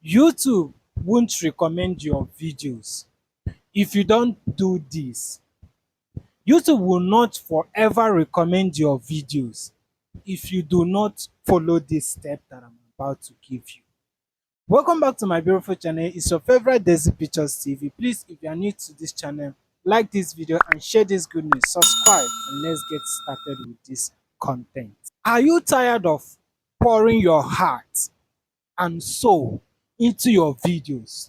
YouTube won't recommend your videos if you don't do this. YouTube will not forever recommend your videos if you do not follow this step that I'm about to give you. Welcome back to my beautiful channel. It's your favorite Daisy Pictures TV. Please, if you are new to this channel, like this video and share this good news. Subscribe and let's get started with this content. Are you tired of pouring your heart and soul into your videos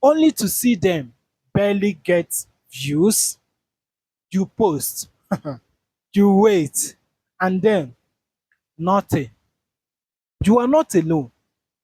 only to see them barely get views? You post, you wait, and then nothing. You are not alone.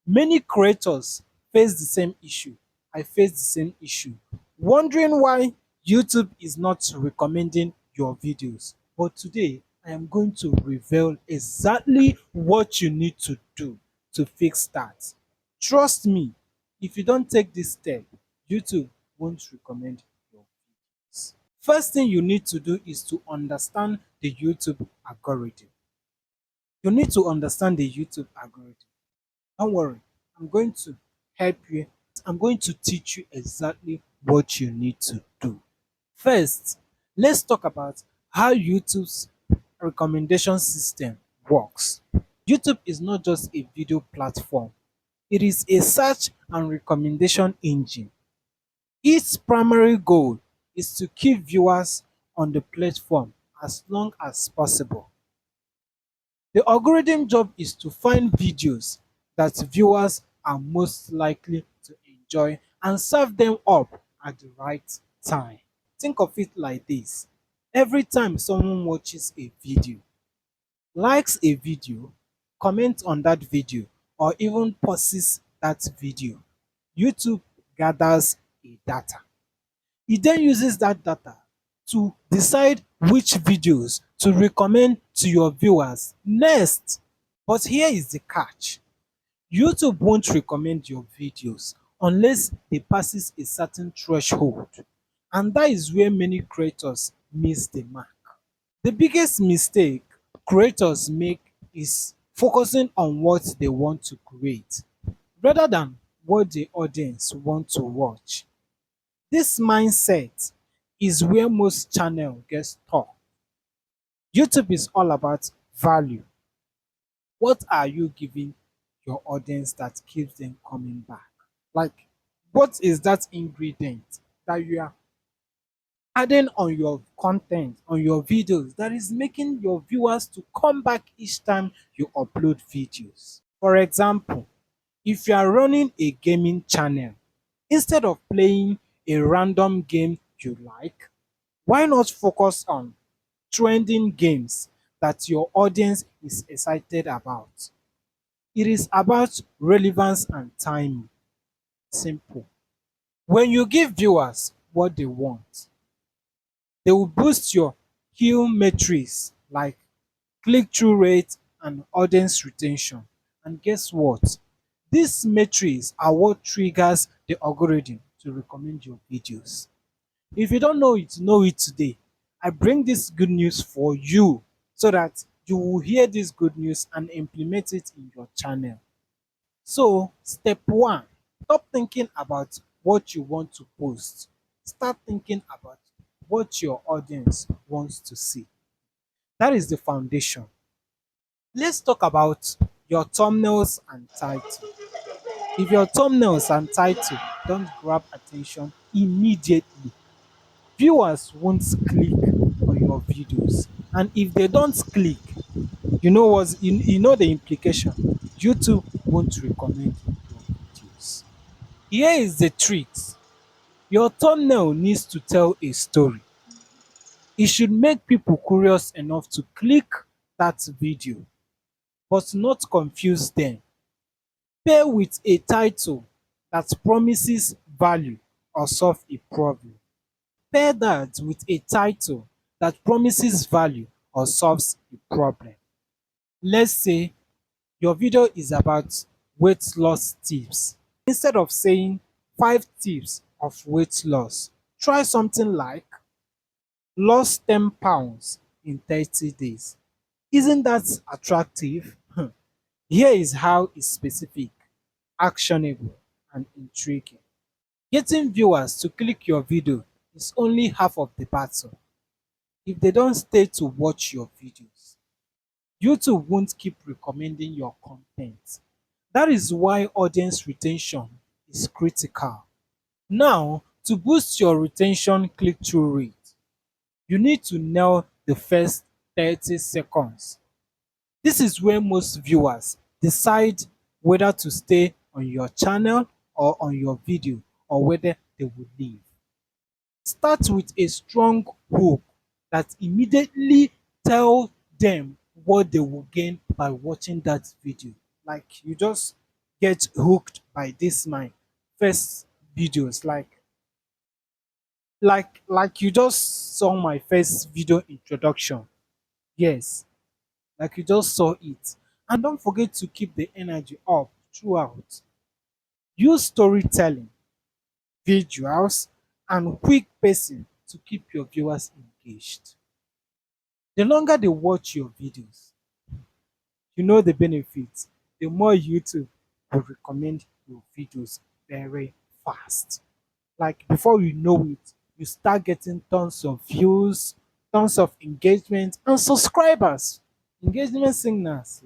Many creators face the same issue. I face the same issue. Wondering why YouTube is not recommending your videos. But today, I am going to reveal exactly what you need to do to fix that. Trust me, if you don't take this step, YouTube won't recommend your videos. First thing you need to do is to understand the YouTube algorithm. You need to understand the YouTube algorithm. Don't worry, I'm going to help you. I'm going to teach you exactly what you need to do. First, let's talk about how YouTube's recommendation system works. YouTube is not just a video platform, it is a search and recommendation engine. Its primary goal is to keep viewers on the platform as long as possible. The algorithm job is to find videos that viewers are most likely to enjoy and serve them up at the right time. Think of it like this. Every time someone watches a video, likes a video, comments on that video, or even pauses that video, YouTube gathers a data. It then uses that data to decide which videos to recommend to your viewers next. But here is the catch. YouTube won't recommend your videos unless they passes a certain threshold. And that is where many creators miss the mark. The biggest mistake creators make is focusing on what they want to create rather than what the audience want to watch. This mindset is where most channel get stuck. YouTube is all about value. What are you giving your audience that keeps them coming back? Like, what is that ingredient that you are adding on your content, on your videos, that is making your viewers to come back each time you upload videos? For example, if you are running a gaming channel, instead of playing a random game you like, why not focus on trending games that your audience is excited about? It is about relevance and timing. Simple. When you give viewers what they want, they will boost your kill metrics like click-through rate and audience retention. And guess what? These metrics are what triggers the algorithm to recommend your videos. If you don't know it today. I bring this good news for you so that you will hear this good news and implement it in your channel. So, step one, stop thinking about what you want to post. Start thinking about what your audience wants to see. That is the foundation. Let's talk about your thumbnails and title. If your thumbnails and title don't grab attention immediately, viewers won't click on your videos. And if they don't click, you know the implication. YouTube won't recommend your videos. Here is the trick. Your thumbnail needs to tell a story. It should make people curious enough to click that video, but not confuse them. Pair with a title that promises value or solve a problem. Pair that with a title that promises value or solves a problem. Let's say your video is about weight loss tips. Instead of saying 5 tips of weight loss, try something like lost 10 pounds in 30 days. Isn't that attractive? Here is how it's specific, actionable, and intriguing. Getting viewers to click your video is only half of the battle. If they don't stay to watch your videos, YouTube won't keep recommending your content. That is why audience retention is critical. Now, to boost your retention click-through rate, you need to nail the first 30 seconds. This is where most viewers decide whether to stay on your channel or on your video, or whether they will leave. Start with a strong hook that immediately tell them what they will gain by watching that video. Like you just get hooked by this my first videos, like you just saw my first video introduction. Yes, like you just saw it. And don't forget to keep the energy up throughout. Use storytelling, visuals, and quick pacing to keep your viewers engaged. The longer they watch your videos, you know the benefits, the more YouTube will recommend your videos very fast. Like before you know it, you start getting tons of views, tons of engagement, and subscribers. Engagement signals,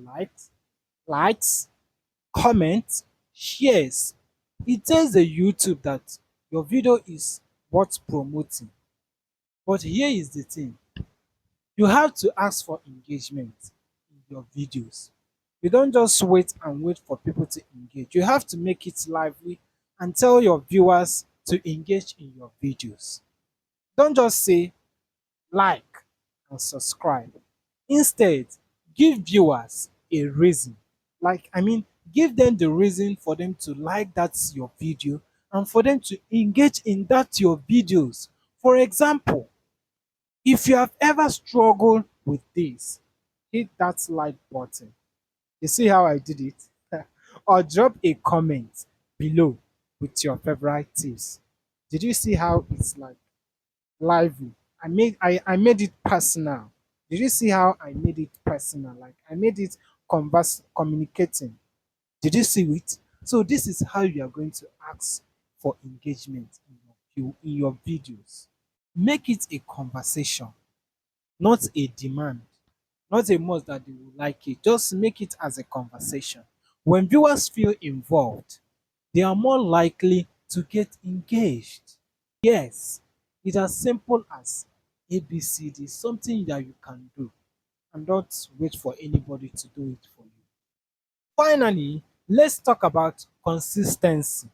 likes, comments, shares. It tells the YouTube that your video is worth promoting. But here is the thing, you have to ask for engagement in your videos. You don't just wait for people to engage. You have to make it lively and tell your viewers to engage in your videos. Don't just say like and subscribe. Instead, give viewers a reason. Give them the reason for them to like that your video and for them to engage in that your videos. For example, if you have ever struggled with this, hit that like button. You see how I did it? Or drop a comment below with your favorite tips. Did you see how it's like lively? I made it personal. Did you see how I made it personal? Like I made it communicating. Did you see it? So this is how you are going to ask for engagement in your videos. Make it a conversation, not a demand, not a must that they will like it. Just make it as a conversation. When viewers feel involved, they are more likely to get engaged. Yes, it's as simple as ABCD, something that you can do and not wait for anybody to do it for you. Finally, let's talk about consistency.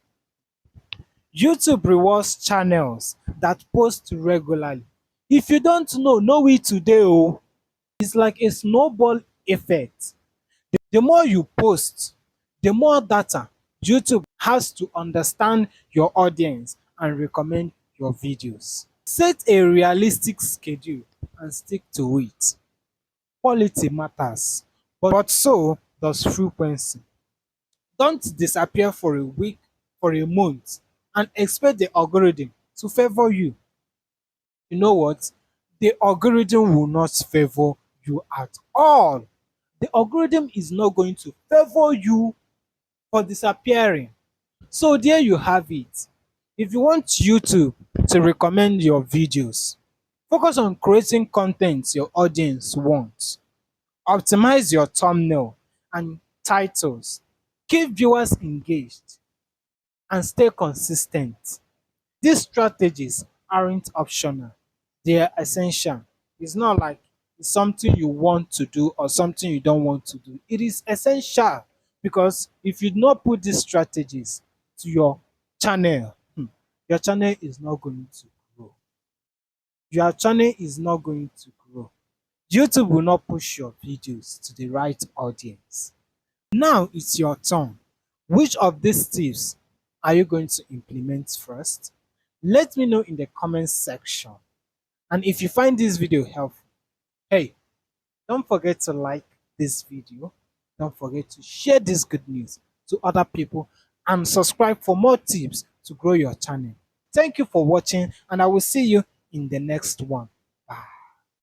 YouTube rewards channels that post regularly. If you don't know it today. Oh, it's like a snowball effect. The more you post, the more data YouTube has to understand your audience and recommend your videos. Set a realistic schedule and stick to it. Quality matters, but so does frequency. Don't disappear for a week, for a month, and expect the algorithm to favor you. You know what? The algorithm will not favor you at all. The algorithm is not going to favor you for disappearing. So there you have it. If you want YouTube to recommend your videos, focus on creating content your audience wants. Optimize your thumbnail and titles. Keep viewers engaged and stay consistent. These strategies aren't optional, they are essential. It's not like it's something you want to do or something you don't want to do. It is essential because if you do not put these strategies to your channel, your channel is not going to grow. Your channel is not going to grow. YouTube will not push your videos to the right audience. Now it's your turn. Which of these tips are you going to implement first? Let me know in the comments section. And if you find this video helpful, hey, don't forget to like this video. Don't forget to share this good news to other people and subscribe for more tips to grow your channel. Thank you for watching and I will see you in the next one.